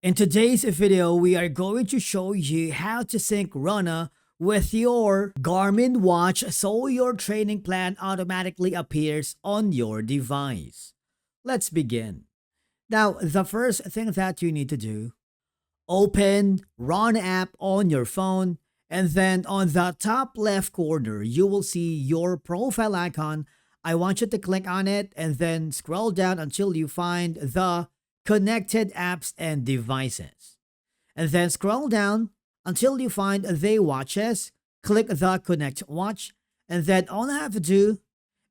In today's video, we are going to show you how to sync Runna with your Garmin watch so your training plan automatically appears on your device. Let's begin. Now, the first thing that you need to do, open Runna app on your phone, and then on the top left corner, you will see your profile icon. I want you to click on it and then scroll down until you find the connected apps and devices. And then scroll down until you find the watches, click the connect watch, and then all I have to do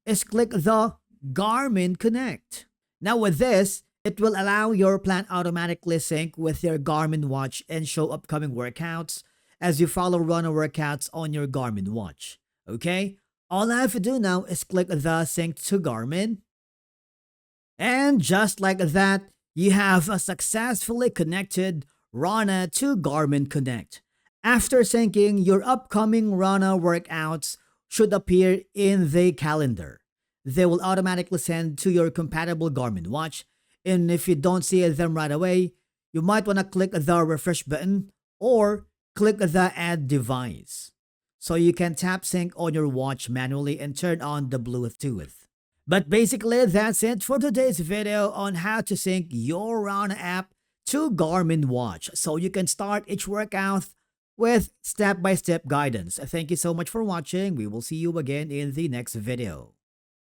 is click the Garmin Connect. Now with this, it will allow your plan automatically sync with your Garmin watch and show upcoming workouts as you follow Runna workouts on your Garmin watch. Okay? All I have to do now is click the sync to Garmin. And just like that, you have a successfully connected Runna to Garmin Connect. After syncing, your upcoming Runna workouts should appear in the calendar. They will automatically send to your compatible Garmin watch. And if you don't see them right away, you might want to click the refresh button or click the add device, so you can tap sync on your watch manually and turn on the Bluetooth. But basically, that's it for today's video on how to sync your Runna app to Garmin watch so you can start each workout with step-by-step guidance. Thank you so much for watching. We will see you again in the next video.